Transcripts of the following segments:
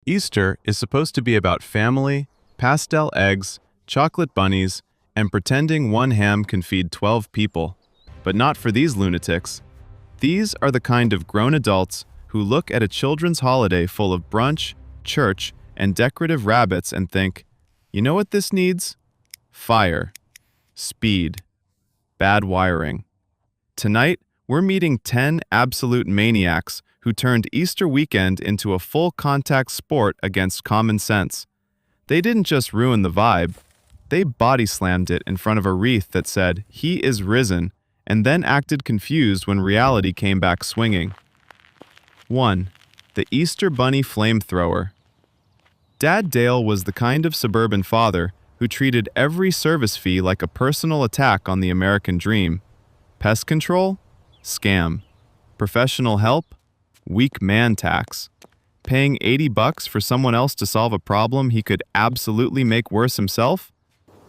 Easter is supposed to be about family, pastel eggs, chocolate bunnies, and pretending one ham can feed 12 people. But not for these lunatics. These are the kind of grown adults who look at a children's holiday full of brunch, church, and decorative rabbits and think, you know what this needs? Fire. Speed. Bad wiring. Tonight, we're meeting 10 absolute maniacs who turned Easter weekend into a full-contact sport against common sense. They didn't just ruin the vibe, they body-slammed it in front of a wreath that said, "He is risen," and then acted confused when reality came back swinging. 1. The Easter Bunny Flamethrower. Dad Dale was the kind of suburban father who treated every service fee like a personal attack on the American dream. Pest control? Scam. Professional help? Weak man tax. Paying $80 for someone else to solve a problem he could absolutely make worse himself?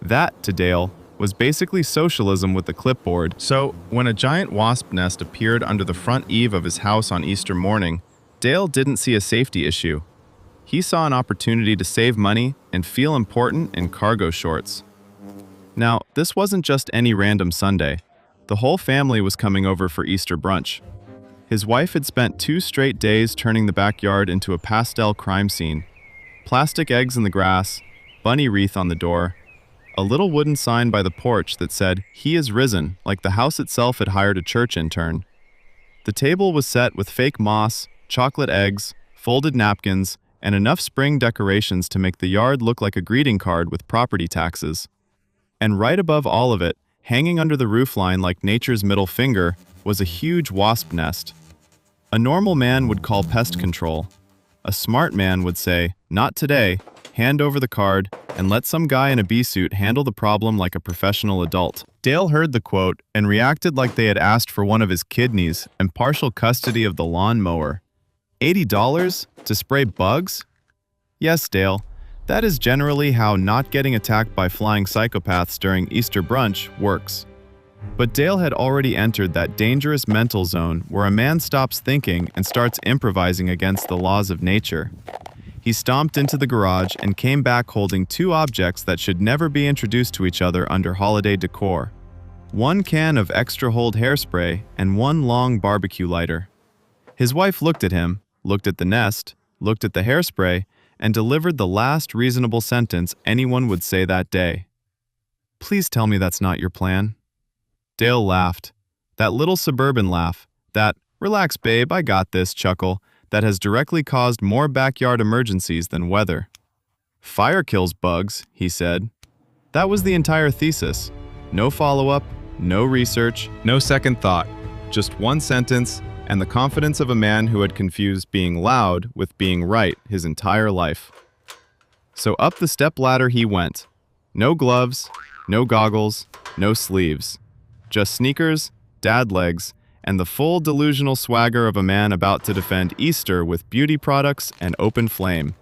That, to Dale, was basically socialism with a clipboard. So, when a giant wasp nest appeared under the front eave of his house on Easter morning, Dale didn't see a safety issue. He saw an opportunity to save money and feel important in cargo shorts. Now, this wasn't just any random Sunday. The whole family was coming over for Easter brunch. His wife had spent 2 straight days turning the backyard into a pastel crime scene. Plastic eggs in the grass, bunny wreath on the door, a little wooden sign by the porch that said, "He is risen," like the house itself had hired a church intern. The table was set with fake moss, chocolate eggs, folded napkins, and enough spring decorations to make the yard look like a greeting card with property taxes. And right above all of it, hanging under the roofline like nature's middle finger, was a huge wasp nest. A normal man would call pest control. A smart man would say, "Not today, hand over the card, and let some guy in a bee suit handle the problem like a professional adult." Dale heard the quote and reacted like they had asked for one of his kidneys and partial custody of the lawn mower. $80 to spray bugs? Yes, Dale, that is generally how not getting attacked by flying psychopaths during Easter brunch works. But Dale had already entered that dangerous mental zone where a man stops thinking and starts improvising against the laws of nature. He stomped into the garage and came back holding 2 objects that should never be introduced to each other under holiday decor. 1 can of extra hold hairspray and 1 long barbecue lighter. His wife looked at him, looked at the nest, looked at the hairspray, and delivered the last reasonable sentence anyone would say that day. "Please tell me that's not your plan." Dale laughed. That little suburban laugh, that "relax babe, I got this" chuckle that has directly caused more backyard emergencies than weather. "Fire kills bugs," he said. That was the entire thesis. No follow-up, no research, no second thought. Just 1 sentence and the confidence of a man who had confused being loud with being right his entire life. So up the stepladder he went. No gloves, no goggles, no sleeves. Just sneakers, dad legs, and the full delusional swagger of a man about to defend Easter with beauty products and open flame.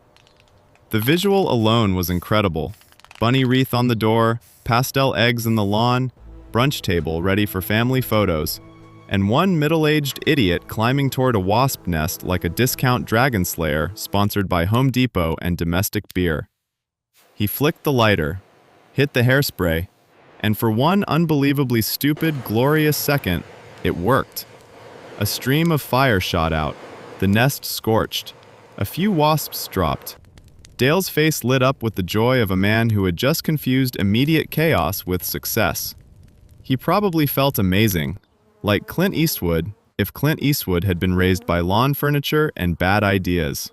The visual alone was incredible. Bunny wreath on the door, pastel eggs in the lawn, brunch table ready for family photos, and 1 middle-aged idiot climbing toward a wasp nest like a discount dragon slayer sponsored by Home Depot and domestic beer. He flicked the lighter, hit the hairspray, and for 1 unbelievably stupid, glorious second, it worked. A stream of fire shot out, the nest scorched. A few wasps dropped. Dale's face lit up with the joy of a man who had just confused immediate chaos with success. He probably felt amazing, like Clint Eastwood, if Clint Eastwood had been raised by lawn furniture and bad ideas.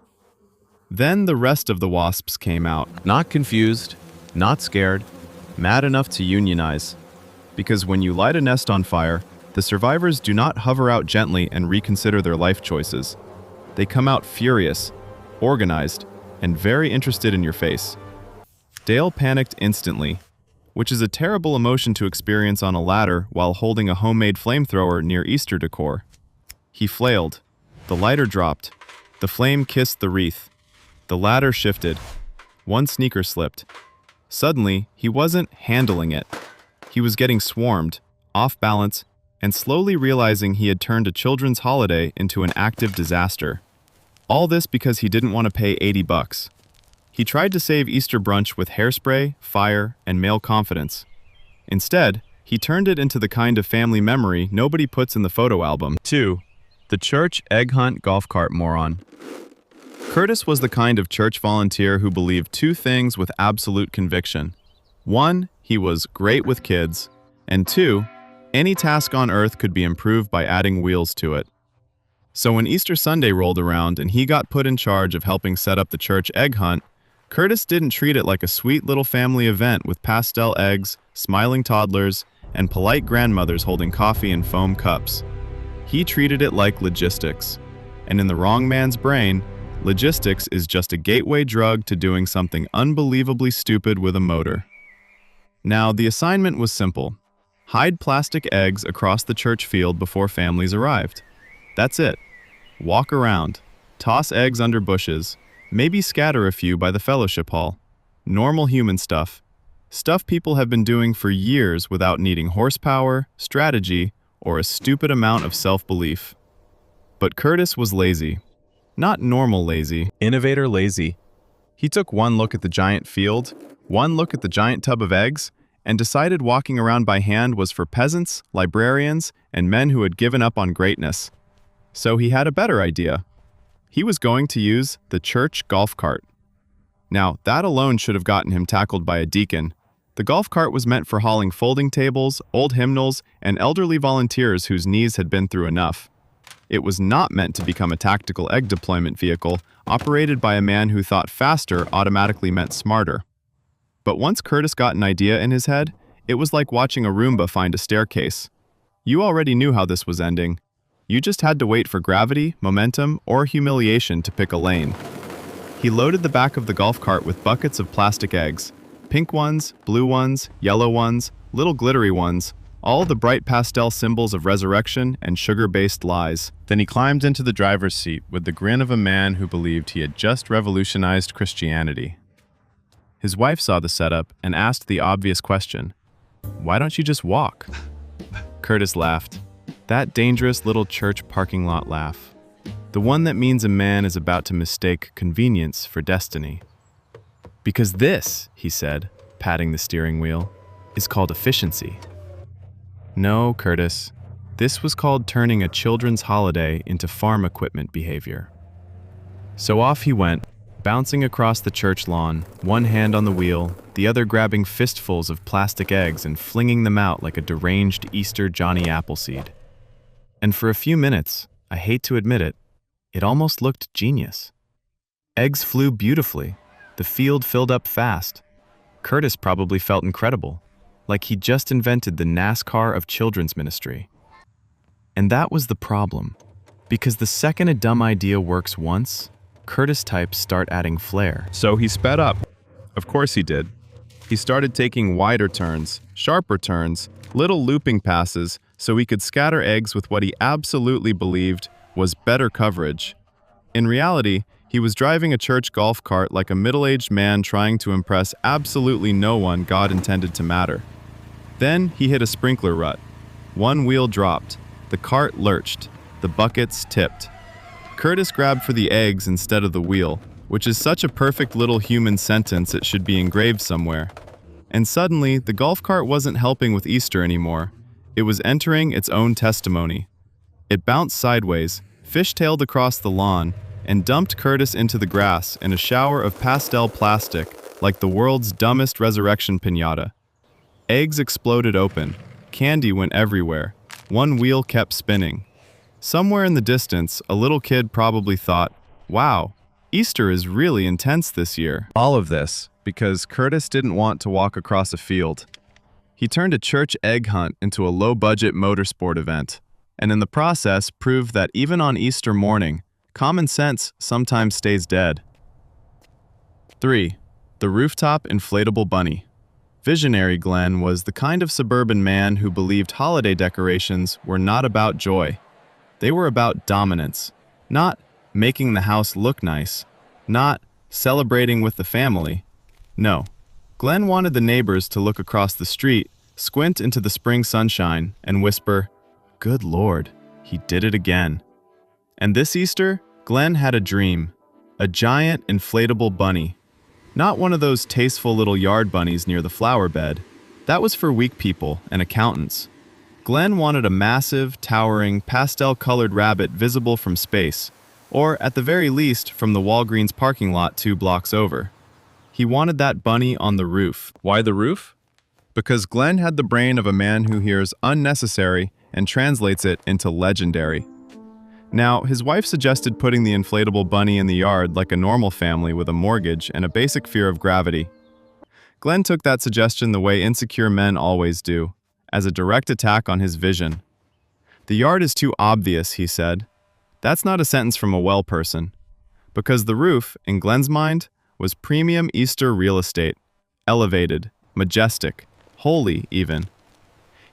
Then the rest of the wasps came out. Not confused, not scared, mad enough to unionize. Because when you light a nest on fire, the survivors do not hover out gently and reconsider their life choices. They come out furious, organized, and very interested in your face. Dale panicked instantly, which is a terrible emotion to experience on a ladder while holding a homemade flamethrower near Easter decor. He flailed. The lighter dropped. The flame kissed the wreath. The ladder shifted. 1 sneaker slipped. Suddenly, he wasn't handling it. He was getting swarmed, off balance, and slowly realizing he had turned a children's holiday into an active disaster. All this because he didn't want to pay $80. He tried to save Easter brunch with hairspray, fire, and male confidence. Instead, he turned it into the kind of family memory nobody puts in the photo album. 2. The church egg hunt golf cart moron. Curtis was the kind of church volunteer who believed two things with absolute conviction. 1, he was great with kids, and 2, any task on earth could be improved by adding wheels to it. So when Easter Sunday rolled around and he got put in charge of helping set up the church egg hunt, Curtis didn't treat it like a sweet little family event with pastel eggs, smiling toddlers, and polite grandmothers holding coffee in foam cups. He treated it like logistics. And in the wrong man's brain, logistics is just a gateway drug to doing something unbelievably stupid with a motor. Now, the assignment was simple. Hide plastic eggs across the church field before families arrived. That's it. Walk around, toss eggs under bushes, maybe scatter a few by the fellowship hall. Normal human stuff. Stuff people have been doing for years without needing horsepower, strategy, or a stupid amount of self-belief. But Curtis was lazy. Not normal lazy, innovator lazy. He took one look at the giant field, one look at the giant tub of eggs, and decided walking around by hand was for peasants, librarians, and men who had given up on greatness. So he had a better idea. He was going to use the church golf cart. Now, that alone should have gotten him tackled by a deacon. The golf cart was meant for hauling folding tables, old hymnals, and elderly volunteers whose knees had been through enough. It was not meant to become a tactical egg deployment vehicle operated by a man who thought faster automatically meant smarter. But once Curtis got an idea in his head, it was like watching a Roomba find a staircase. You already knew how this was ending. You just had to wait for gravity, momentum, or humiliation to pick a lane. He loaded the back of the golf cart with buckets of plastic eggs. Pink ones, blue ones, yellow ones, little glittery ones, all the bright pastel symbols of resurrection and sugar-based lies. Then he climbed into the driver's seat with the grin of a man who believed he had just revolutionized Christianity. His wife saw the setup and asked the obvious question, "Why don't you just walk?" Curtis laughed. That dangerous little church parking lot laugh. The one that means a man is about to mistake convenience for destiny. "Because this," he said, patting the steering wheel, "is called efficiency." No, Curtis. This was called turning a children's holiday into farm equipment behavior. So off he went, bouncing across the church lawn, one hand on the wheel, the other grabbing fistfuls of plastic eggs and flinging them out like a deranged Easter Johnny Appleseed. And for a few minutes, I hate to admit it, it almost looked genius. Eggs flew beautifully. The field filled up fast. Curtis probably felt incredible, like he just invented the NASCAR of children's ministry. And that was the problem, because the second a dumb idea works once, Curtis types start adding flair. So he sped up. Of course he did. He started taking wider turns, sharper turns, little looping passes, so he could scatter eggs with what he absolutely believed was better coverage. In reality, he was driving a church golf cart like a middle-aged man trying to impress absolutely no one God intended to matter. Then he hit a sprinkler rut. One wheel dropped. The cart lurched. The buckets tipped. Curtis grabbed for the eggs instead of the wheel, which is such a perfect little human sentence it should be engraved somewhere. And suddenly, the golf cart wasn't helping with Easter anymore. It was entering its own testimony. It bounced sideways, fishtailed across the lawn, and dumped Curtis into the grass in a shower of pastel plastic like the world's dumbest resurrection piñata. Eggs exploded open. Candy went everywhere. One wheel kept spinning. Somewhere in the distance, a little kid probably thought, "Wow, Easter is really intense this year." All of this because Curtis didn't want to walk across a field. He turned a church egg hunt into a low-budget motorsport event, and in the process proved that even on Easter morning, common sense sometimes stays dead. 3. The rooftop inflatable bunny. Visionary Glenn was the kind of suburban man who believed holiday decorations were not about joy. They were about dominance, not making the house look nice, not celebrating with the family. No, Glenn wanted the neighbors to look across the street, squint into the spring sunshine, and whisper, "Good Lord, he did it again." And this Easter, Glenn had a dream, a giant inflatable bunny. Not one of those tasteful little yard bunnies near the flower bed. That was for weak people and accountants. Glenn wanted a massive, towering, pastel-colored rabbit visible from space, or at the very least from the Walgreens parking lot 2 blocks over. He wanted that bunny on the roof. Why the roof? Because Glenn had the brain of a man who hears unnecessary and translates it into legendary. Now, his wife suggested putting the inflatable bunny in the yard like a normal family with a mortgage and a basic fear of gravity. Glenn took that suggestion the way insecure men always do, as a direct attack on his vision. "The yard is too obvious," he said. That's not a sentence from a well person. Because the roof, in Glenn's mind, was premium Easter real estate. Elevated, majestic, holy even.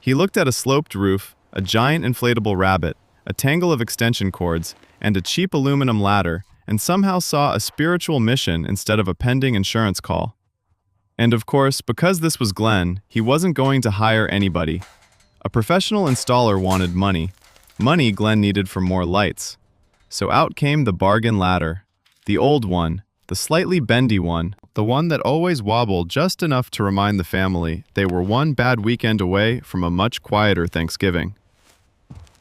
He looked at a sloped roof, a giant inflatable rabbit, a tangle of extension cords, and a cheap aluminum ladder, and somehow saw a spiritual mission instead of a pending insurance call. And of course, because this was Glenn, he wasn't going to hire anybody. A professional installer wanted money. Money Glenn needed for more lights. So out came the bargain ladder. The old one, the slightly bendy one, the one that always wobbled just enough to remind the family they were one bad weekend away from a much quieter Thanksgiving.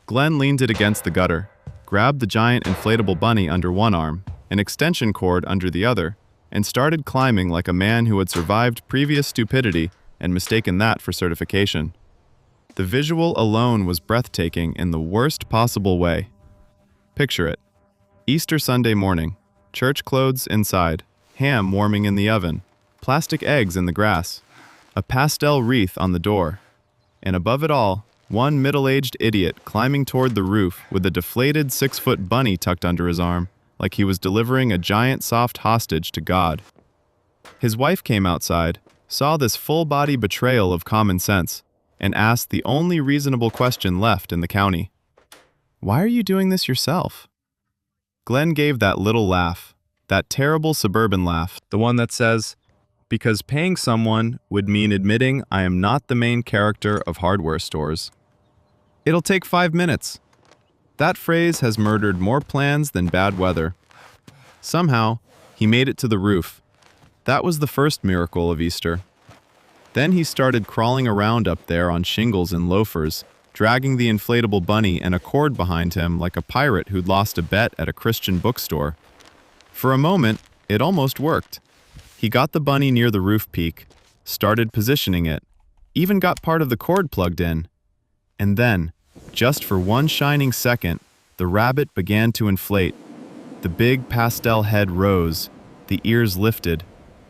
Glenn leaned it against the gutter, grabbed the giant inflatable bunny under one arm, an extension cord under the other, and started climbing like a man who had survived previous stupidity and mistaken that for certification. The visual alone was breathtaking in the worst possible way. Picture it. Easter Sunday morning, church clothes inside, ham warming in the oven, plastic eggs in the grass, a pastel wreath on the door, and above it all, one middle-aged idiot climbing toward the roof with a deflated 6-foot bunny tucked under his arm, like he was delivering a giant soft hostage to God. His wife came outside, saw this full-body betrayal of common sense, and asked the only reasonable question left in the county. "Why are you doing this yourself?" Glenn gave that little laugh, that terrible suburban laugh, the one that says, "Because paying someone would mean admitting I am not the main character of hardware stores. It'll take 5 minutes." That phrase has murdered more plans than bad weather. Somehow, he made it to the roof. That was the first miracle of Easter. Then he started crawling around up there on shingles and loafers, dragging the inflatable bunny and a cord behind him like a pirate who'd lost a bet at a Christian bookstore. For a moment, it almost worked. He got the bunny near the roof peak, started positioning it, even got part of the cord plugged in. And then, just for one shining second, the rabbit began to inflate. The big pastel head rose, the ears lifted.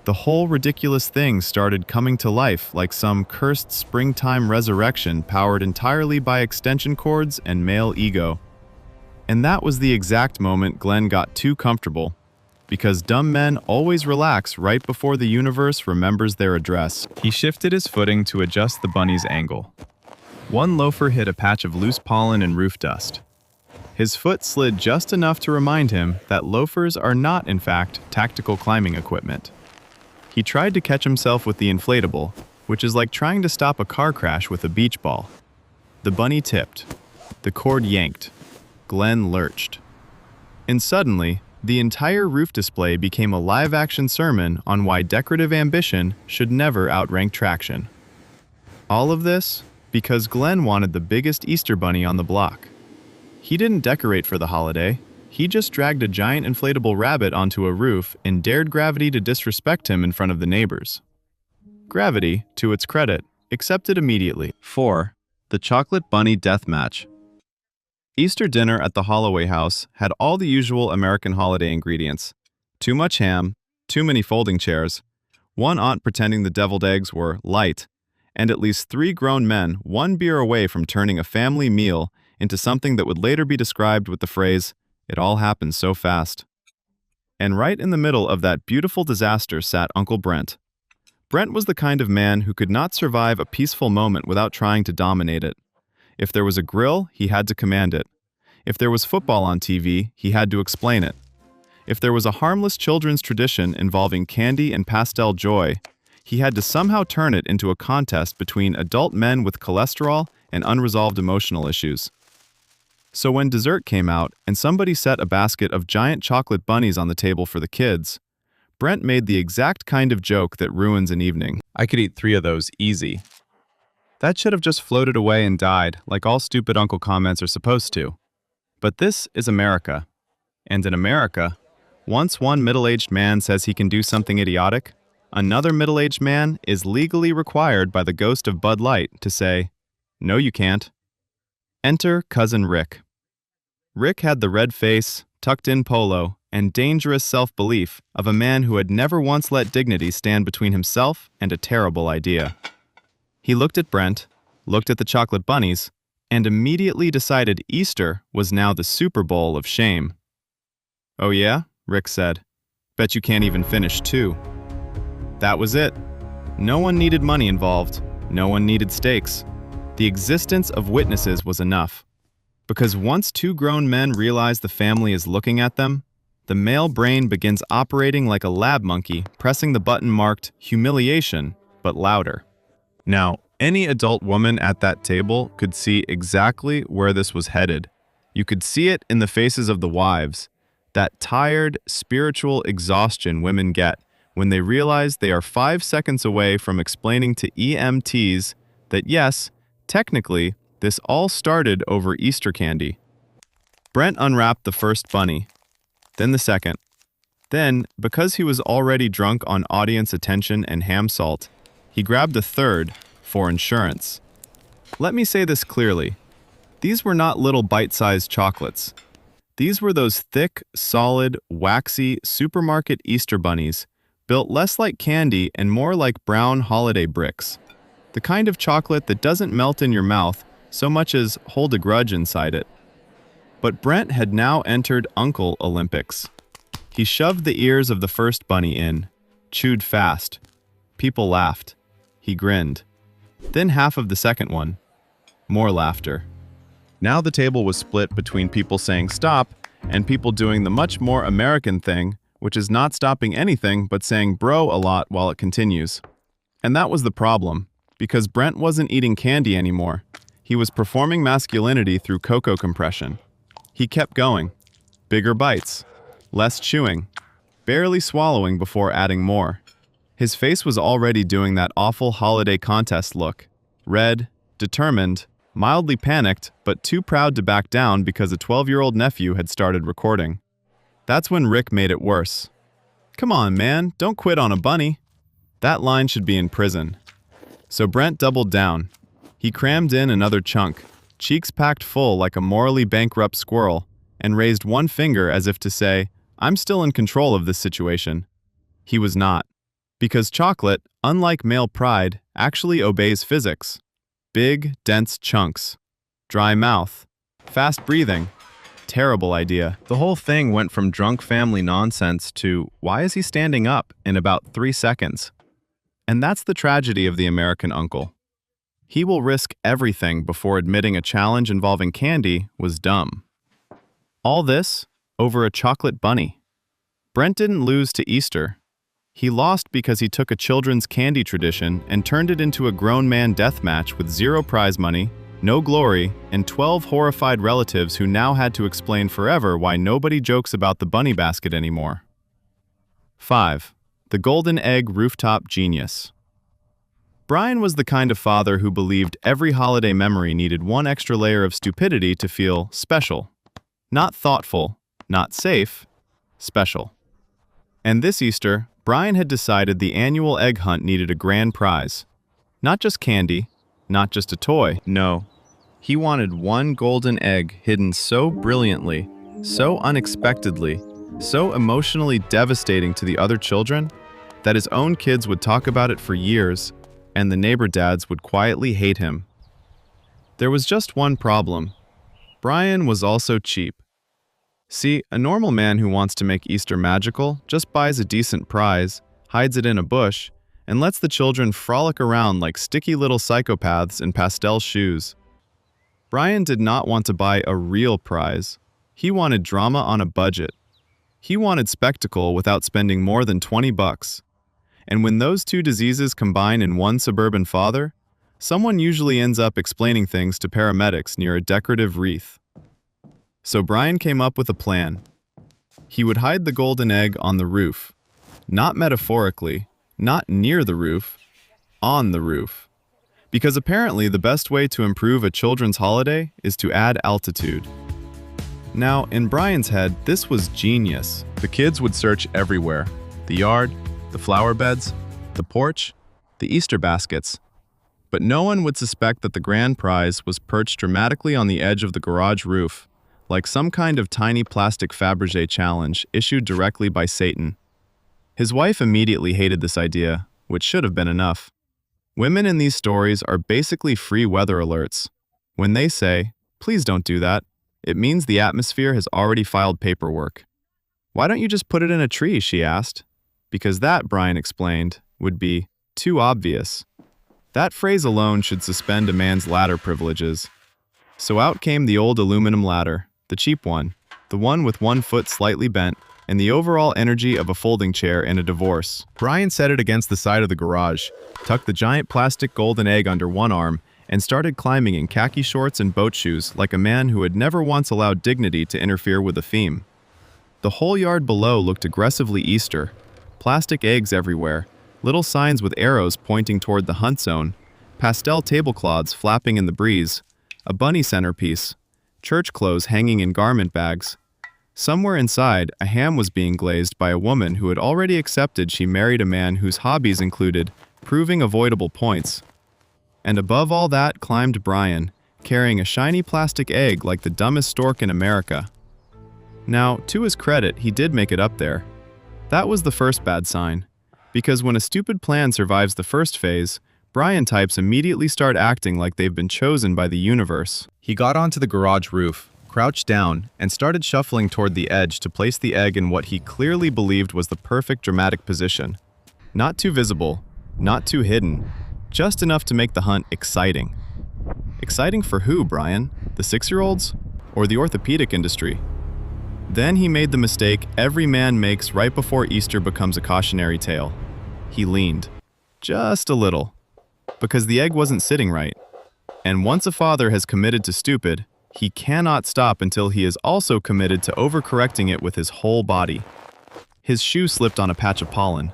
The whole ridiculous thing started coming to life like some cursed springtime resurrection powered entirely by extension cords and male ego. And that was the exact moment Glenn got too comfortable. Because dumb men always relax right before the universe remembers their address. He shifted his footing to adjust the bunny's angle. One loafer hit a patch of loose pollen and roof dust. His foot slid just enough to remind him that loafers are not, in fact, tactical climbing equipment. He tried to catch himself with the inflatable, which is like trying to stop a car crash with a beach ball. The bunny tipped. The cord yanked. Glenn lurched. And suddenly, the entire roof display became a live-action sermon on why decorative ambition should never outrank traction. All of this because Glenn wanted the biggest Easter bunny on the block. He didn't decorate for the holiday. He just dragged a giant inflatable rabbit onto a roof and dared gravity to disrespect him in front of the neighbors. Gravity, to its credit, accepted immediately. 4. The Chocolate Bunny Death Match. Easter dinner at the Holloway house had all the usual American holiday ingredients. Too much ham, too many folding chairs, one aunt pretending the deviled eggs were light, and at least 3 grown men 1 beer away from turning a family meal into something that would later be described with the phrase, "It all happened so fast." And right in the middle of that beautiful disaster sat Uncle Brent. Brent was the kind of man who could not survive a peaceful moment without trying to dominate it. If there was a grill, he had to command it. If there was football on TV, he had to explain it. If there was a harmless children's tradition involving candy and pastel joy, he had to somehow turn it into a contest between adult men with cholesterol and unresolved emotional issues. So when dessert came out and somebody set a basket of giant chocolate bunnies on the table for the kids, Brent made the exact kind of joke that ruins an evening. I could eat 3 of those easy. That should have just floated away and died, like all stupid uncle comments are supposed to. But this is America. And in America, once one middle-aged man says he can do something idiotic, another middle-aged man is legally required by the ghost of Bud Light to say, "No, you can't." Enter Cousin Rick. Rick had the red face, tucked-in polo, and dangerous self-belief of a man who had never once let dignity stand between himself and a terrible idea. He looked at Brent, looked at the chocolate bunnies, and immediately decided Easter was now the Super Bowl of shame. "Oh yeah?" Rick said. "Bet you can't even finish 2. That was it. No one needed money involved. No one needed stakes. The existence of witnesses was enough. Because once 2 grown men realize the family is looking at them, the male brain begins operating like a lab monkey, pressing the button marked humiliation, but louder. Now, any adult woman at that table could see exactly where this was headed. You could see it in the faces of the wives, that tired, spiritual exhaustion women get when they realize they are 5 seconds away from explaining to EMTs that yes, technically, this all started over Easter candy. Brent unwrapped the first bunny, then the second. Then, because he was already drunk on audience attention and ham salt, he grabbed a third for insurance. Let me say this clearly. These were not little bite-sized chocolates. These were those thick, solid, waxy supermarket Easter bunnies, built less like candy and more like brown holiday bricks. The kind of chocolate that doesn't melt in your mouth so much as hold a grudge inside it. But Brent had now entered Uncle Olympics. He shoved the ears of the first bunny in, chewed fast. People laughed. He grinned. Then half of the second one. More laughter. Now the table was split between people saying stop and people doing the much more American thing, which is not stopping anything but saying bro a lot while it continues. And that was the problem, because Brent wasn't eating candy anymore. He was performing masculinity through cocoa compression. He kept going. Bigger bites. Less chewing. Barely swallowing before adding more. His face was already doing that awful holiday contest look. Red, determined, mildly panicked, but too proud to back down because a 12-year-old nephew had started recording. That's when Rick made it worse. "Come on, man, don't quit on a bunny." That line should be in prison. So Brent doubled down. He crammed in another chunk, cheeks packed full like a morally bankrupt squirrel, and raised one finger as if to say, "I'm still in control of this situation." He was not. Because chocolate, unlike male pride, actually obeys physics. Big, dense chunks. Dry mouth. Fast breathing. Terrible idea. The whole thing went from drunk family nonsense to why is he standing up in about 3 seconds? And that's the tragedy of the American uncle. He will risk everything before admitting a challenge involving candy was dumb. All this over a chocolate bunny. Brent didn't lose to Easter. He lost because he took a children's candy tradition and turned it into a grown man death match with 0 prize money, no glory, and 12 horrified relatives who now had to explain forever why nobody jokes about the bunny basket anymore. 5. The Golden Egg Rooftop Genius. Brian was the kind of father who believed every holiday memory needed one extra layer of stupidity to feel special. Not thoughtful, not safe, special. And this Easter, Brian had decided the annual egg hunt needed a grand prize. Not just candy, not just a toy, no. He wanted one golden egg hidden so brilliantly, so unexpectedly, so emotionally devastating to the other children, that his own kids would talk about it for years, and the neighbor dads would quietly hate him. There was just one problem. Brian was also cheap. See, a normal man who wants to make Easter magical just buys a decent prize, hides it in a bush, and lets the children frolic around like sticky little psychopaths in pastel shoes. Brian did not want to buy a real prize. He wanted drama on a budget. He wanted spectacle without spending more than $20. And when those two diseases combine in one suburban father, someone usually ends up explaining things to paramedics near a decorative wreath. So Brian came up with a plan. He would hide the golden egg on the roof. Not metaphorically, not near the roof, on the roof. Because apparently the best way to improve a children's holiday is to add altitude. Now, in Brian's head, this was genius. The kids would search everywhere. The yard, the flower beds, the porch, the Easter baskets. But no one would suspect that the grand prize was perched dramatically on the edge of the garage roof, like some kind of tiny plastic Fabergé challenge issued directly by Satan. His wife immediately hated this idea, which should have been enough. Women in these stories are basically free weather alerts. When they say, "Please don't do that," it means the atmosphere has already filed paperwork. "Why don't you just put it in a tree?" she asked. Because that, Brian explained, would be too obvious. That phrase alone should suspend a man's ladder privileges. So out came the old aluminum ladder, the cheap one, the one with one foot slightly bent, and the overall energy of a folding chair in a divorce. Brian set it against the side of the garage, tucked the giant plastic golden egg under one arm, and started climbing in khaki shorts and boat shoes like a man who had never once allowed dignity to interfere with the theme. The whole yard below looked aggressively Easter. Plastic eggs everywhere, little signs with arrows pointing toward the hunt zone, pastel tablecloths flapping in the breeze, a bunny centerpiece, church clothes hanging in garment bags. Somewhere inside, a ham was being glazed by a woman who had already accepted she married a man whose hobbies included proving avoidable points. And above all that climbed Brian, carrying a shiny plastic egg like the dumbest stork in America. Now, to his credit, he did make it up there. That was the first bad sign, because when a stupid plan survives the first phase, Brian types immediately start acting like they've been chosen by the universe. He got onto the garage roof, crouched down, and started shuffling toward the edge to place the egg in what he clearly believed was the perfect dramatic position. Not too visible, not too hidden, just enough to make the hunt exciting. Exciting for who, Brian? The 6-year-olds? Or the orthopedic industry? Then he made the mistake every man makes right before Easter becomes a cautionary tale. He leaned. Just a little. Because the egg wasn't sitting right. And once a father has committed to stupid, he cannot stop until he is also committed to overcorrecting it with his whole body. His shoe slipped on a patch of pollen.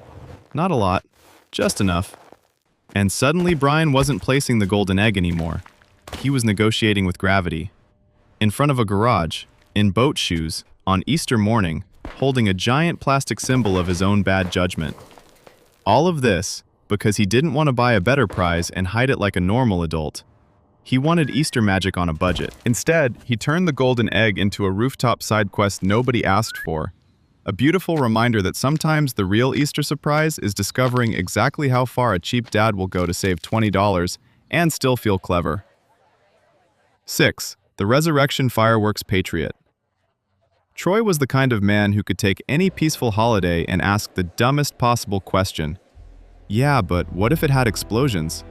Not a lot, just enough. And suddenly Brian wasn't placing the golden egg anymore. He was negotiating with gravity. In front of a garage, in boat shoes, on Easter morning, holding a giant plastic symbol of his own bad judgment. All of this because he didn't want to buy a better prize and hide it like a normal adult. He wanted Easter magic on a budget. Instead, he turned the golden egg into a rooftop side quest nobody asked for. A beautiful reminder that sometimes the real Easter surprise is discovering exactly how far a cheap dad will go to save $20 and still feel clever. 6. The Resurrection Fireworks Patriot. Troy was the kind of man who could take any peaceful holiday and ask the dumbest possible question. Yeah, but what if it had explosions?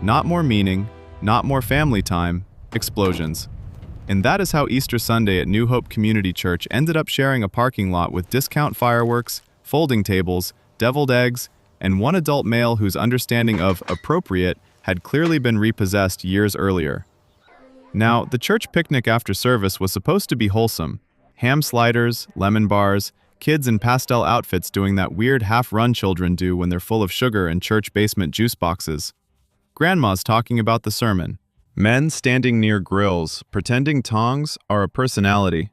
Not more meaning, not more family time, explosions. And that is how Easter Sunday at New Hope Community Church ended up sharing a parking lot with discount fireworks, folding tables, deviled eggs, and one adult male whose understanding of appropriate had clearly been repossessed years earlier. Now, the church picnic after service was supposed to be wholesome. Ham sliders, lemon bars, kids in pastel outfits doing that weird half-run children do when they're full of sugar in church basement juice boxes. Grandmas talking about the sermon. Men standing near grills, pretending tongs are a personality.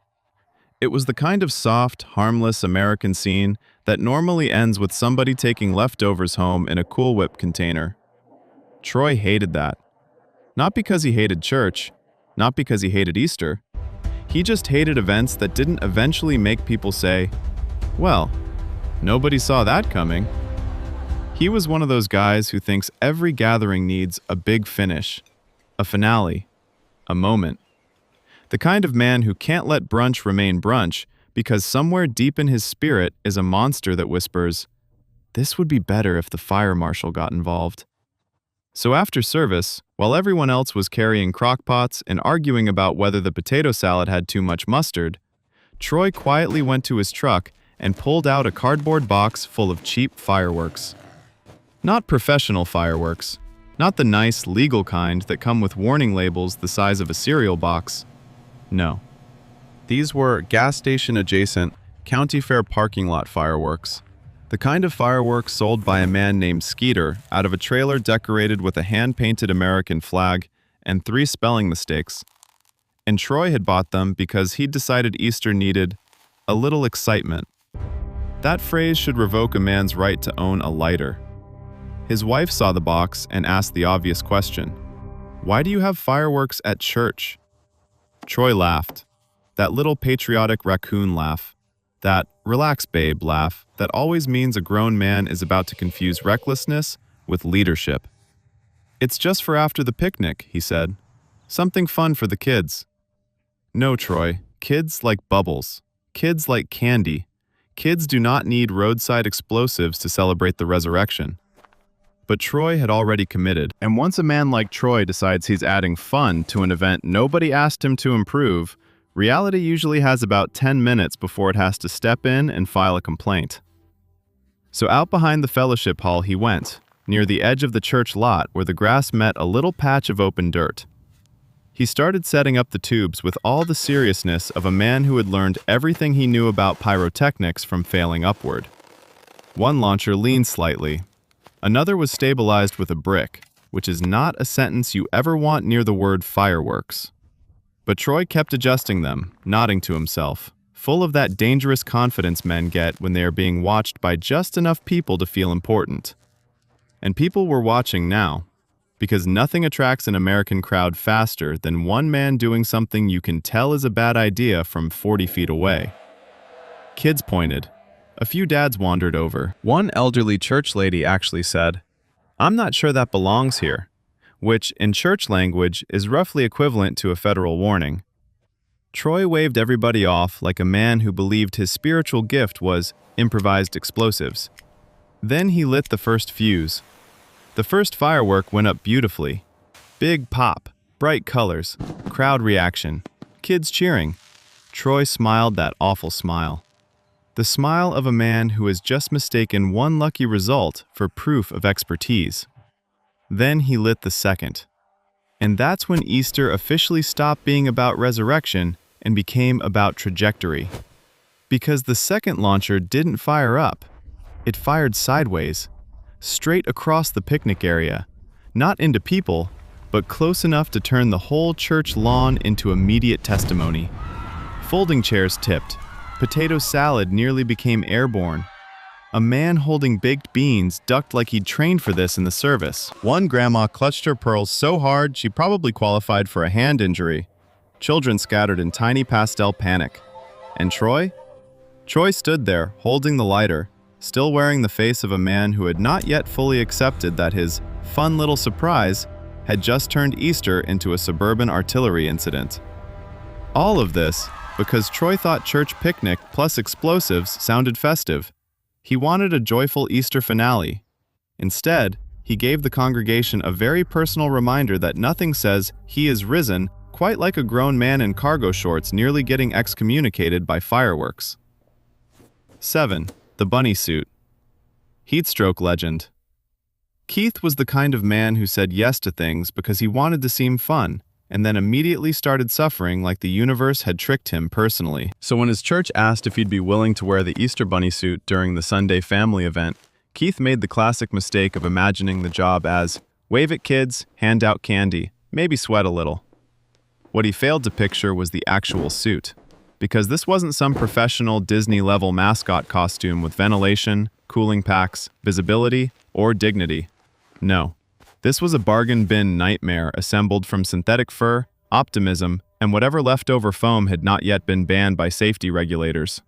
It was the kind of soft, harmless American scene that normally ends with somebody taking leftovers home in a Cool Whip container. Troy hated that. Not because he hated church, not because he hated Easter. He just hated events that didn't eventually make people say, "Well, nobody saw that coming." He was one of those guys who thinks every gathering needs a big finish, a finale, a moment. The kind of man who can't let brunch remain brunch because somewhere deep in his spirit is a monster that whispers, "This would be better if the fire marshal got involved." So after service, while everyone else was carrying crock-pots and arguing about whether the potato salad had too much mustard, Troy quietly went to his truck and pulled out a cardboard box full of cheap fireworks. Not professional fireworks, not the nice, legal kind that come with warning labels the size of a cereal box. No. These were gas station adjacent, county fair parking lot fireworks. The kind of fireworks sold by a man named Skeeter out of a trailer decorated with a hand-painted American flag and 3 spelling mistakes. And Troy had bought them because he'd decided Easter needed a little excitement. That phrase should revoke a man's right to own a lighter. His wife saw the box and asked the obvious question, "Why do you have fireworks at church?" Troy laughed. That little patriotic raccoon laugh. That "relax, babe" laugh that always means a grown man is about to confuse recklessness with leadership. "It's just for after the picnic," he said. "Something fun for the kids." No, Troy. Kids like bubbles. Kids like candy. Kids do not need roadside explosives to celebrate the resurrection. But Troy had already committed, and once a man like Troy decides he's adding fun to an event nobody asked him to improve, reality usually has about 10 minutes before it has to step in and file a complaint. So out behind the fellowship hall he went, near the edge of the church lot where the grass met a little patch of open dirt. He started setting up the tubes with all the seriousness of a man who had learned everything he knew about pyrotechnics from failing upward. One launcher leaned slightly. Another was stabilized with a brick, which is not a sentence you ever want near the word fireworks. But Troy kept adjusting them, nodding to himself, full of that dangerous confidence men get when they are being watched by just enough people to feel important. And people were watching now, because nothing attracts an American crowd faster than one man doing something you can tell is a bad idea from 40 feet away. Kids pointed. A few dads wandered over. One elderly church lady actually said, "I'm not sure that belongs here," which, in church language, is roughly equivalent to a federal warning. Troy waved everybody off like a man who believed his spiritual gift was improvised explosives. Then he lit the first fuse. The first firework went up beautifully. Big pop, bright colors, crowd reaction, kids cheering. Troy smiled that awful smile. The smile of a man who has just mistaken one lucky result for proof of expertise. Then he lit the second. And that's when Easter officially stopped being about resurrection and became about trajectory. Because the second launcher didn't fire up. It fired sideways, straight across the picnic area, not into people, but close enough to turn the whole church lawn into immediate testimony. Folding chairs tipped. Potato salad nearly became airborne. A man holding baked beans ducked like he'd trained for this in the service. One grandma clutched her pearls so hard she probably qualified for a hand injury. Children scattered in tiny pastel panic. And Troy? Troy stood there, holding the lighter, still wearing the face of a man who had not yet fully accepted that his fun little surprise had just turned Easter into a suburban artillery incident. All of this because Troy thought church picnic plus explosives sounded festive. He wanted a joyful Easter finale. Instead, he gave the congregation a very personal reminder that nothing says he is risen quite like a grown man in cargo shorts nearly getting excommunicated by fireworks. 7. The bunny suit. Heatstroke legend. Keith was the kind of man who said yes to things because he wanted to seem fun, and then immediately started suffering like the universe had tricked him personally. So when his church asked if he'd be willing to wear the Easter bunny suit during the Sunday family event, Keith made the classic mistake of imagining the job as, wave at kids, hand out candy, maybe sweat a little. What he failed to picture was the actual suit. Because this wasn't some professional Disney-level mascot costume with ventilation, cooling packs, visibility, or dignity. No. This was a bargain bin nightmare assembled from synthetic fur, optimism, and whatever leftover foam had not yet been banned by safety regulators.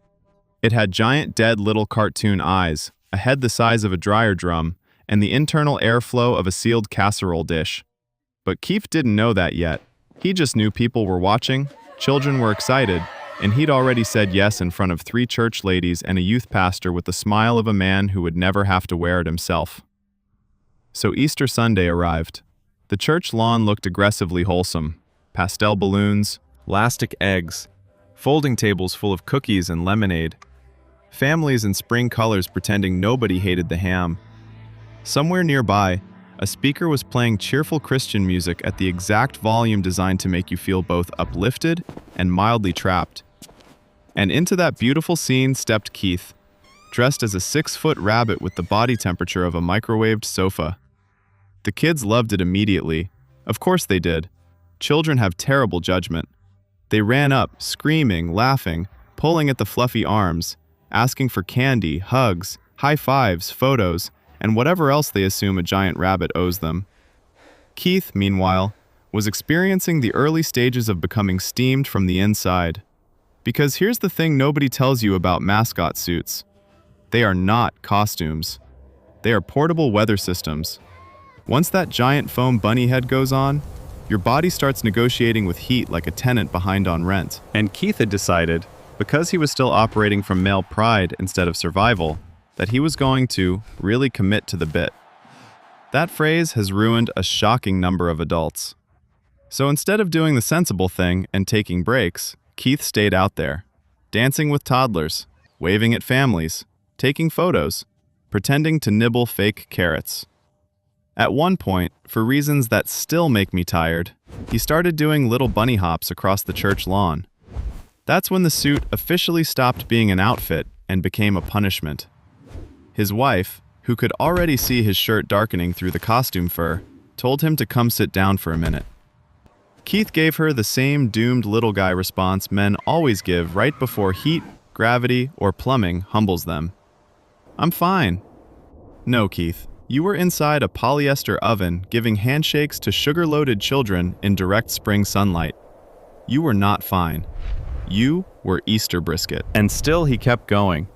It had giant dead little cartoon eyes, a head the size of a dryer drum, and the internal airflow of a sealed casserole dish. But Keith didn't know that yet. He just knew people were watching, children were excited, and he'd already said yes in front of 3 church ladies and a youth pastor with the smile of a man who would never have to wear it himself. So Easter Sunday arrived. The church lawn looked aggressively wholesome. Pastel balloons, elastic eggs, folding tables full of cookies and lemonade, families in spring colors pretending nobody hated the ham. Somewhere nearby, a speaker was playing cheerful Christian music at the exact volume designed to make you feel both uplifted and mildly trapped. And into that beautiful scene stepped Keith, dressed as a 6-foot rabbit with the body temperature of a microwaved sofa. The kids loved it immediately. Of course they did. Children have terrible judgment. They ran up, screaming, laughing, pulling at the fluffy arms, asking for candy, hugs, high fives, photos, and whatever else they assume a giant rabbit owes them. Keith, meanwhile, was experiencing the early stages of becoming steamed from the inside. Because here's the thing nobody tells you about mascot suits. They are not costumes. They are portable weather systems. Once that giant foam bunny head goes on, your body starts negotiating with heat like a tenant behind on rent. And Keith had decided, because he was still operating from male pride instead of survival, that he was going to really commit to the bit. That phrase has ruined a shocking number of adults. So instead of doing the sensible thing and taking breaks, Keith stayed out there, dancing with toddlers, waving at families, taking photos, pretending to nibble fake carrots. At one point, for reasons that still make me tired, he started doing little bunny hops across the church lawn. That's when the suit officially stopped being an outfit and became a punishment. His wife, who could already see his shirt darkening through the costume fur, told him to come sit down for a minute. Keith gave her the same doomed little guy response men always give right before heat, gravity, or plumbing humbles them. "I'm fine." No, Keith. You were inside a polyester oven giving handshakes to sugar-loaded children in direct spring sunlight. You were not fine. You were Easter brisket. And still he kept going.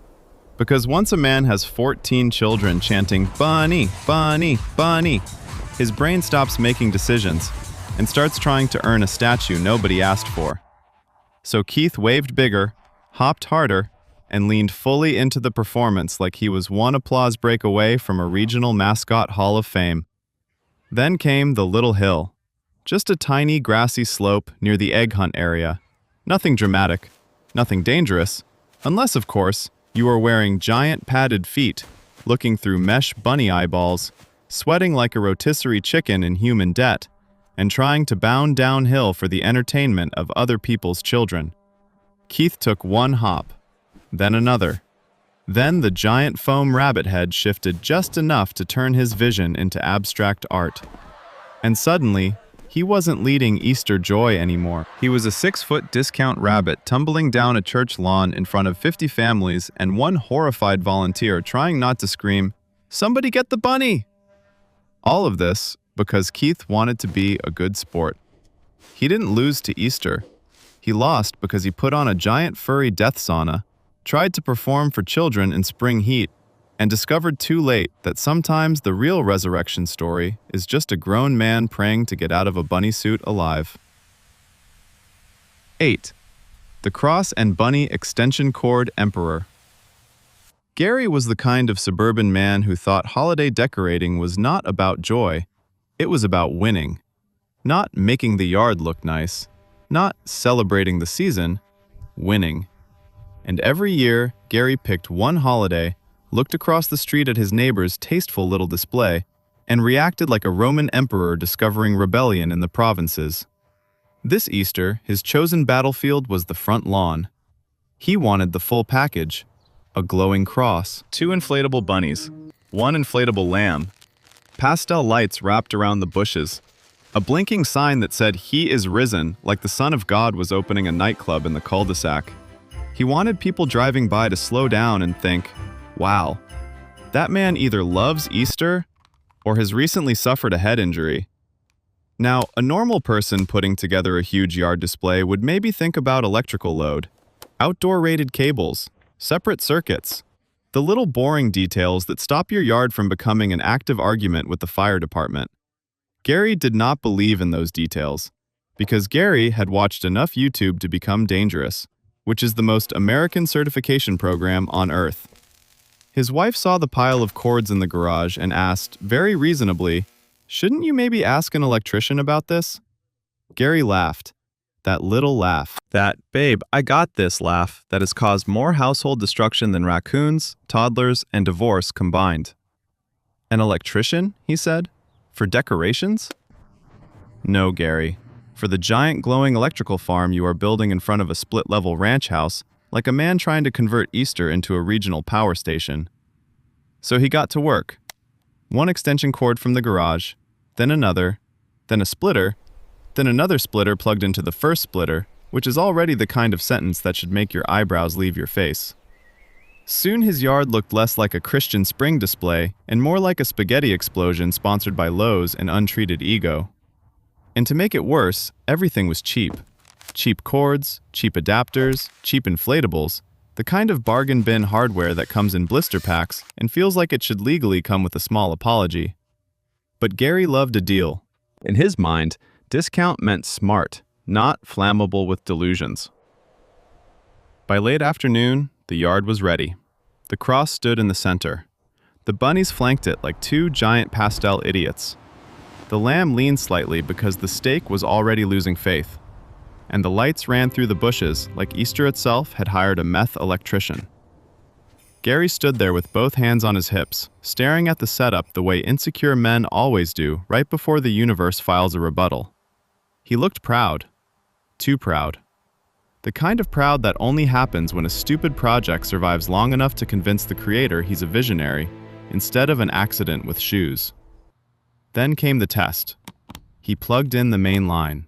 Because once a man has 14 children chanting, "Bunny, bunny, bunny," his brain stops making decisions and starts trying to earn a statue nobody asked for. So Keith waved bigger, hopped harder, and leaned fully into the performance like he was one applause break away from a regional mascot hall of fame. Then came the little hill, just a tiny grassy slope near the egg hunt area. Nothing dramatic, nothing dangerous, unless, of course, you are wearing giant padded feet, looking through mesh bunny eyeballs, sweating like a rotisserie chicken in human debt, and trying to bound downhill for the entertainment of other people's children. Keith took one hop, then another. Then the giant foam rabbit head shifted just enough to turn his vision into abstract art. And suddenly, he wasn't leading Easter joy anymore. He was a 6-foot discount rabbit tumbling down a church lawn in front of 50 families and one horrified volunteer trying not to scream, "Somebody get the bunny!" All of this because Keith wanted to be a good sport. He didn't lose to Easter. He lost because he put on a giant furry death sauna, tried to perform for children in spring heat, and discovered too late that sometimes the real resurrection story is just a grown man praying to get out of a bunny suit alive. 8. The Cross and Bunny Extension Cord Emperor. Gary was the kind of suburban man who thought holiday decorating was not about joy, it was about winning. Not making the yard look nice, not celebrating the season, winning. And every year, Gary picked one holiday, looked across the street at his neighbor's tasteful little display, and reacted like a Roman emperor discovering rebellion in the provinces. This Easter, his chosen battlefield was the front lawn. He wanted the full package: a glowing cross, 2 inflatable bunnies, 1 inflatable lamb, pastel lights wrapped around the bushes, a blinking sign that said "He is risen," like the Son of God was opening a nightclub in the cul-de-sac. He wanted people driving by to slow down and think, "Wow, that man either loves Easter or has recently suffered a head injury." Now, a normal person putting together a huge yard display would maybe think about electrical load, outdoor rated cables, separate circuits, the little boring details that stop your yard from becoming an active argument with the fire department. Gary did not believe in those details, because Gary had watched enough YouTube to become dangerous, which is the most American certification program on Earth. His wife saw the pile of cords in the garage and asked, very reasonably, "Shouldn't you maybe ask an electrician about this?" Gary laughed. That little laugh. That, "babe, I got this" laugh that has caused more household destruction than raccoons, toddlers, and divorce combined. "An electrician?" he said. "For decorations?" "No, Gary. For the giant glowing electrical farm you are building in front of a split-level ranch house, like a man trying to convert Easter into a regional power station. So he got to work. One extension cord from the garage, then another, then a splitter, then another splitter plugged into the first splitter, which is already the kind of sentence that should make your eyebrows leave your face. Soon his yard looked less like a Christian spring display and more like a spaghetti explosion sponsored by Lowe's and untreated ego. And to make it worse, everything was cheap. Cheap cords, cheap adapters, cheap inflatables, the kind of bargain bin hardware that comes in blister packs and feels like it should legally come with a small apology. But Gary loved a deal. In his mind, discount meant smart, not flammable with delusions. By late afternoon, the yard was ready. The cross stood in the center. The bunnies flanked it like two giant pastel idiots. The lamb leaned slightly because the steak was already losing faith. And the lights ran through the bushes like Easter itself had hired a meth electrician. Gary stood there with both hands on his hips, staring at the setup the way insecure men always do right before the universe files a rebuttal. He looked proud. Too proud. The kind of proud that only happens when a stupid project survives long enough to convince the creator he's a visionary, instead of an accident with shoes. Then came the test. He plugged in the main line.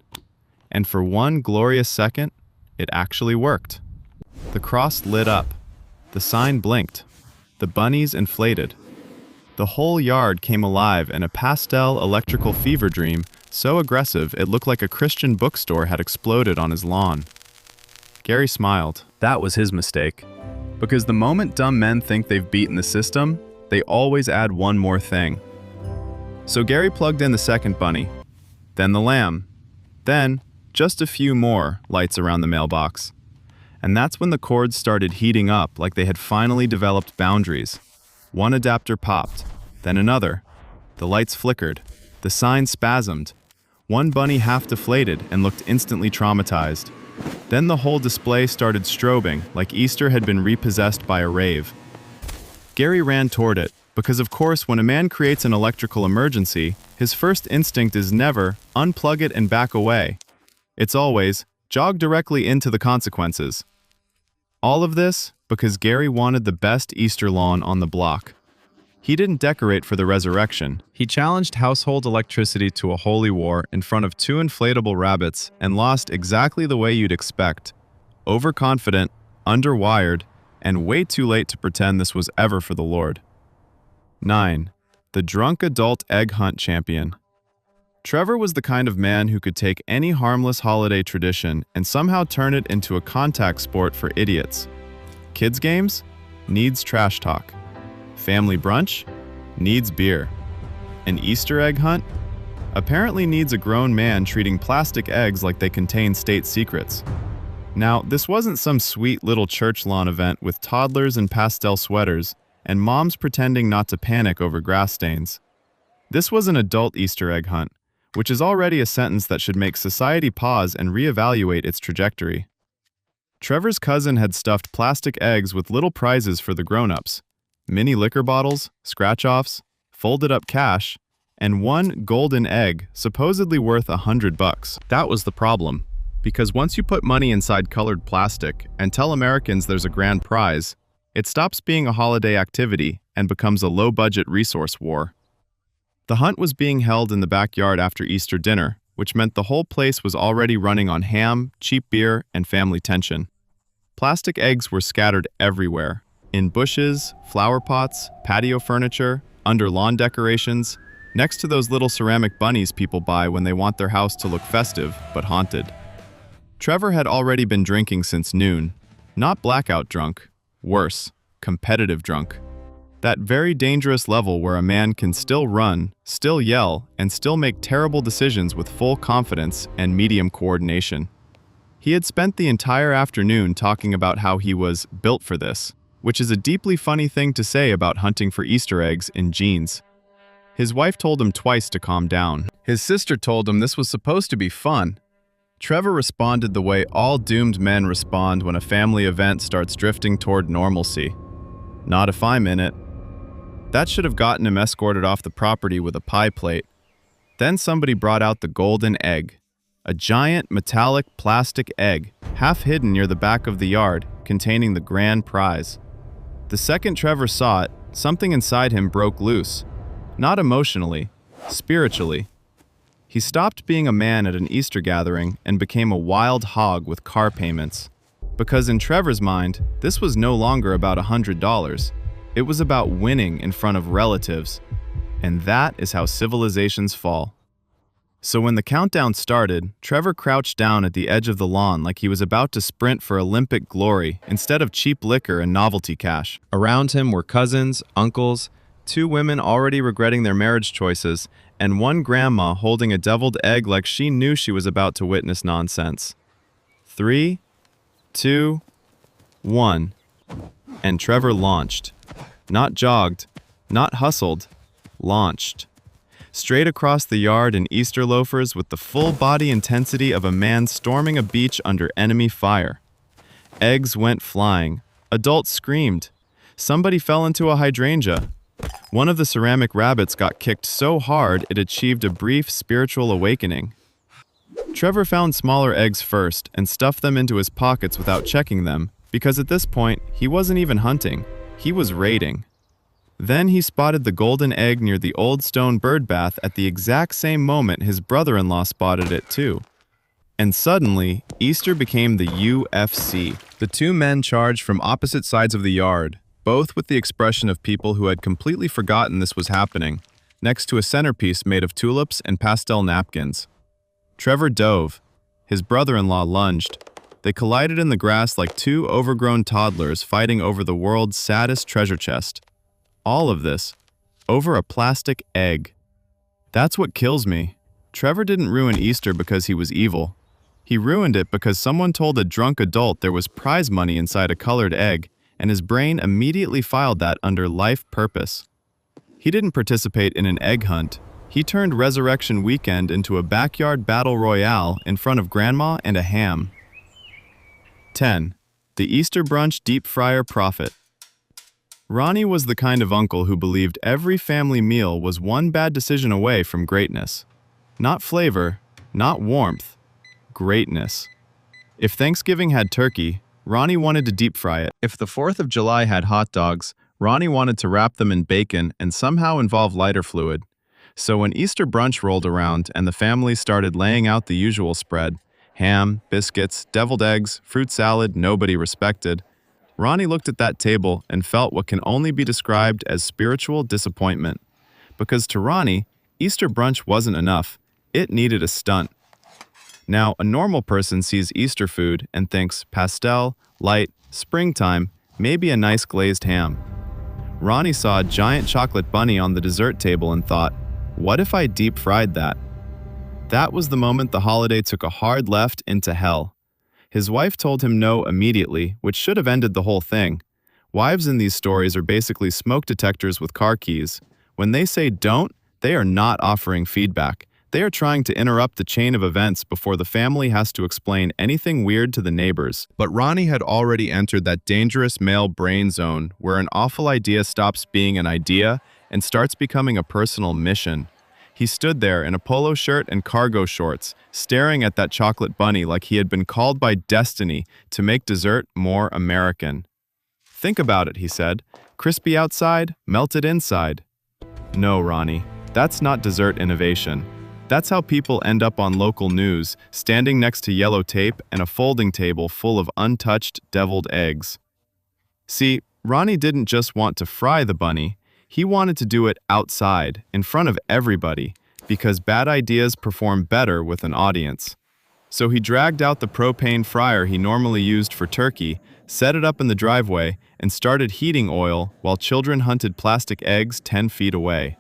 And for one glorious second, it actually worked. The cross lit up. The sign blinked. The bunnies inflated. The whole yard came alive in a pastel electrical fever dream so aggressive it looked like a Christian bookstore had exploded on his lawn. Gary smiled. That was his mistake. Because the moment dumb men think they've beaten the system, they always add one more thing. So Gary plugged in the second bunny, then the lamb, then just a few more lights around the mailbox. And that's when the cords started heating up like they had finally developed boundaries. One adapter popped, then another. The lights flickered. The sign spasmed. One bunny half deflated and looked instantly traumatized. Then the whole display started strobing like Easter had been repossessed by a rave. Gary ran toward it, because of course when a man creates an electrical emergency, his first instinct is never, unplug it and back away. It's always, jog directly into the consequences. All of this because Gary wanted the best Easter lawn on the block. He didn't decorate for the resurrection. He challenged household electricity to a holy war in front of two inflatable rabbits and lost exactly the way you'd expect. Overconfident, underwired, and way too late to pretend this was ever for the Lord. 9. The drunk adult egg hunt champion. Trevor was the kind of man who could take any harmless holiday tradition and somehow turn it into a contact sport for idiots. Kids games? Needs trash talk. Family brunch? Needs beer. An Easter egg hunt? Apparently needs a grown man treating plastic eggs like they contain state secrets. Now, this wasn't some sweet little church lawn event with toddlers in pastel sweaters and moms pretending not to panic over grass stains. This was an adult Easter egg hunt, which is already a sentence that should make society pause and reevaluate its trajectory. Trevor's cousin had stuffed plastic eggs with little prizes for the grown-ups. Mini liquor bottles, scratch-offs, folded-up cash, and one golden egg supposedly worth $100. That was the problem, because once you put money inside colored plastic and tell Americans there's a grand prize, it stops being a holiday activity and becomes a low-budget resource war. The hunt was being held in the backyard after Easter dinner, which meant the whole place was already running on ham, cheap beer, and family tension. Plastic eggs were scattered everywhere. In bushes, flower pots, patio furniture, under lawn decorations, next to those little ceramic bunnies people buy when they want their house to look festive, but haunted. Trevor had already been drinking since noon. Not blackout drunk. Worse, competitive drunk. That very dangerous level where a man can still run, still yell, and still make terrible decisions with full confidence and medium coordination. He had spent the entire afternoon talking about how he was built for this, which is a deeply funny thing to say about hunting for Easter eggs in jeans. His wife told him twice to calm down. His sister told him this was supposed to be fun. Trevor responded the way all doomed men respond when a family event starts drifting toward normalcy. Not if I'm in it. That should have gotten him escorted off the property with a pie plate. Then somebody brought out the golden egg. A giant metallic plastic egg, half hidden near the back of the yard, containing the grand prize. The second Trevor saw it, something inside him broke loose. Not emotionally, spiritually. He stopped being a man at an Easter gathering and became a wild hog with car payments. Because in Trevor's mind, this was no longer about $100. It was about winning in front of relatives. And that is how civilizations fall. So when the countdown started, Trevor crouched down at the edge of the lawn like he was about to sprint for Olympic glory instead of cheap liquor and novelty cash. Around him were cousins, uncles, 2 women already regretting their marriage choices, and 1 grandma holding a deviled egg like she knew she was about to witness nonsense. 3, 2, 1. And Trevor launched. Not jogged, not hustled, launched. Straight across the yard in Easter loafers with the full body intensity of a man storming a beach under enemy fire. Eggs went flying. Adults screamed. Somebody fell into a hydrangea. One of the ceramic rabbits got kicked so hard it achieved a brief spiritual awakening. Trevor found smaller eggs first and stuffed them into his pockets without checking them, because at this point, he wasn't even hunting. He was raiding. Then he spotted the golden egg near the old stone bird bath at the exact same moment his brother-in-law spotted it too. And suddenly, Easter became the UFC. The 2 men charged from opposite sides of the yard, both with the expression of people who had completely forgotten this was happening, next to a centerpiece made of tulips and pastel napkins. Trevor dove. His brother-in-law lunged. They collided in the grass like 2 overgrown toddlers fighting over the world's saddest treasure chest. All of this, over a plastic egg. That's what kills me. Trevor didn't ruin Easter because he was evil. He ruined it because someone told a drunk adult there was prize money inside a colored egg, and his brain immediately filed that under life purpose. He didn't participate in an egg hunt. He turned Resurrection Weekend into a backyard battle royale in front of grandma and a ham. 10. The Easter Brunch Deep Fryer Prophet. Ronnie was the kind of uncle who believed every family meal was one bad decision away from greatness. Not flavor, not warmth, greatness. If Thanksgiving had turkey, Ronnie wanted to deep fry it. If the 4th of July had hot dogs, Ronnie wanted to wrap them in bacon and somehow involve lighter fluid. So when Easter brunch rolled around and the family started laying out the usual spread, ham, biscuits, deviled eggs, fruit salad nobody respected, Ronnie looked at that table and felt what can only be described as spiritual disappointment. Because to Ronnie, Easter brunch wasn't enough. It needed a stunt. Now, a normal person sees Easter food and thinks pastel, light, springtime, maybe a nice glazed ham. Ronnie saw a giant chocolate bunny on the dessert table and thought, what if I deep fried that? That was the moment the holiday took a hard left into hell. His wife told him no immediately, which should have ended the whole thing. Wives in these stories are basically smoke detectors with car keys. When they say don't, they are not offering feedback. They are trying to interrupt the chain of events before the family has to explain anything weird to the neighbors. But Ronnie had already entered that dangerous male brain zone where an awful idea stops being an idea and starts becoming a personal mission. He stood there in a polo shirt and cargo shorts, staring at that chocolate bunny like he had been called by destiny to make dessert more American. Think about it, he said. Crispy outside, melted inside. No, Ronnie, that's not dessert innovation. That's how people end up on local news, standing next to yellow tape and a folding table full of untouched deviled eggs. See, Ronnie didn't just want to fry the bunny. He wanted to do it outside, in front of everybody, because bad ideas perform better with an audience. So he dragged out the propane fryer he normally used for turkey, set it up in the driveway, and started heating oil while children hunted plastic eggs 10 feet away.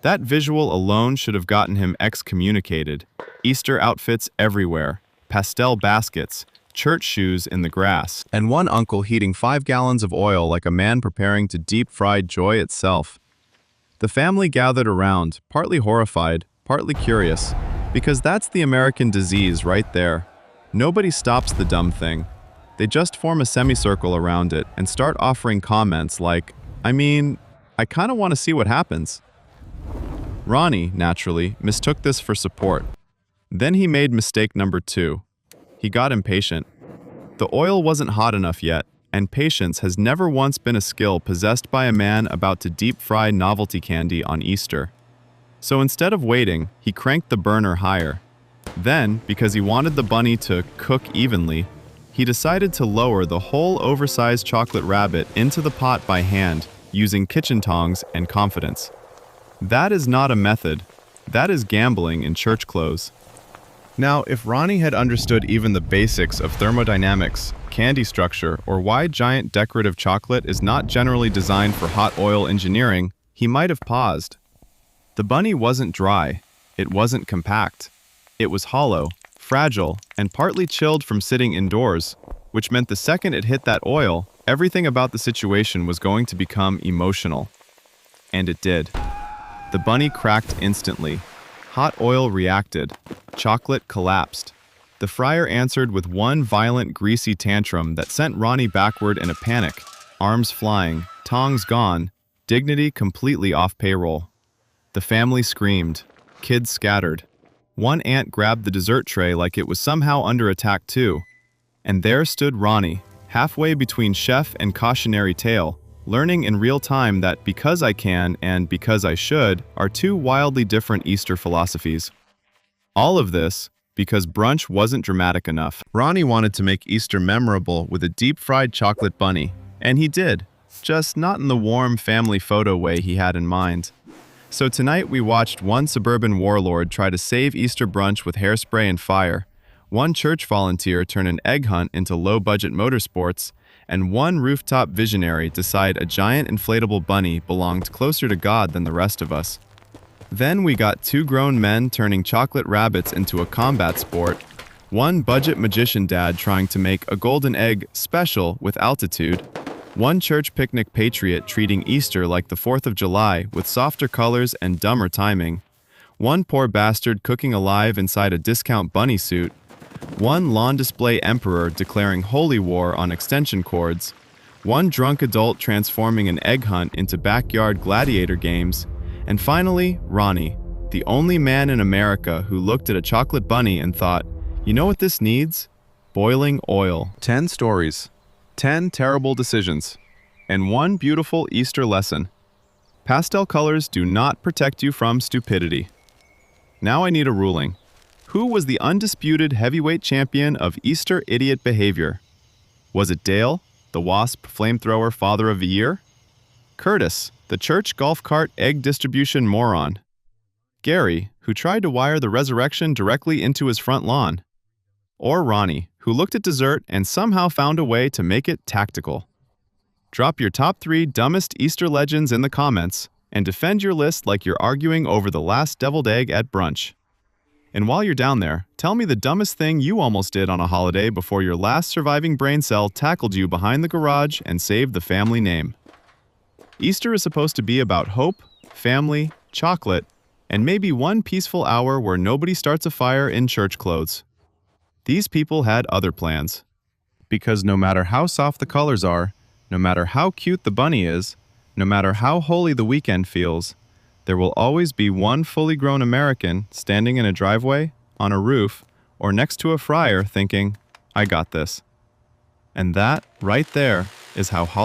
That visual alone should have gotten him excommunicated. Easter outfits everywhere, pastel baskets, church shoes in the grass, and one uncle heating 5 gallons of oil like a man preparing to deep-fry joy itself. The family gathered around, partly horrified, partly curious, because that's the American disease right there. Nobody stops the dumb thing. They just form a semicircle around it and start offering comments like, I kind of want to see what happens. Ronnie, naturally, mistook this for support. Then he made mistake number 2. He got impatient. The oil wasn't hot enough yet, and patience has never once been a skill possessed by a man about to deep-fry novelty candy on Easter. So instead of waiting, he cranked the burner higher. Then, because he wanted the bunny to cook evenly, he decided to lower the whole oversized chocolate rabbit into the pot by hand, using kitchen tongs and confidence. That is not a method. That is gambling in church clothes. Now, if Ronnie had understood even the basics of thermodynamics, candy structure, or why giant decorative chocolate is not generally designed for hot oil engineering, he might have paused. The bunny wasn't dry. It wasn't compact. It was hollow, fragile, and partly chilled from sitting indoors, which meant the second it hit that oil, everything about the situation was going to become emotional. And it did. The bunny cracked instantly. Hot oil reacted. Chocolate collapsed. The fryer answered with one violent, greasy tantrum that sent Ronnie backward in a panic, arms flying, tongs gone, dignity completely off payroll. The family screamed. Kids scattered. One aunt grabbed the dessert tray like it was somehow under attack too. And there stood Ronnie, halfway between chef and cautionary tale, learning in real time that because I can and because I should are two wildly different Easter philosophies. All of this because brunch wasn't dramatic enough. Ronnie wanted to make Easter memorable with a deep-fried chocolate bunny, and he did, just not in the warm family photo way he had in mind. So tonight we watched one suburban warlord try to save Easter brunch with hairspray and fire, one church volunteer turn an egg hunt into low-budget motorsports, and one rooftop visionary decide a giant inflatable bunny belonged closer to God than the rest of us. Then we got two grown men turning chocolate rabbits into a combat sport, one budget magician dad trying to make a golden egg special with altitude, one church picnic patriot treating Easter like the 4th of July with softer colors and dumber timing, one poor bastard cooking alive inside a discount bunny suit, one lawn display emperor declaring holy war on extension cords, one drunk adult transforming an egg hunt into backyard gladiator games, and finally, Ronnie, the only man in America who looked at a chocolate bunny and thought, you know what this needs? Boiling oil. 10 stories, 10 terrible decisions, and one beautiful Easter lesson. Pastel colors do not protect you from stupidity. Now I need a ruling. Who was the undisputed heavyweight champion of Easter idiot behavior? Was it Dale, the wasp flamethrower father of the year? Curtis, the church golf cart egg distribution moron? Gary, who tried to wire the resurrection directly into his front lawn? Or Ronnie, who looked at dessert and somehow found a way to make it tactical? Drop your top 3 dumbest Easter legends in the comments and defend your list like you're arguing over the last deviled egg at brunch. And while you're down there, tell me the dumbest thing you almost did on a holiday before your last surviving brain cell tackled you behind the garage and saved the family name. Easter is supposed to be about hope, family, chocolate, and maybe one peaceful hour where nobody starts a fire in church clothes. These people had other plans. Because no matter how soft the colors are, no matter how cute the bunny is, no matter how holy the weekend feels, there will always be one fully grown American standing in a driveway, on a roof, or next to a fryer thinking, I got this. And that, right there, is how holidays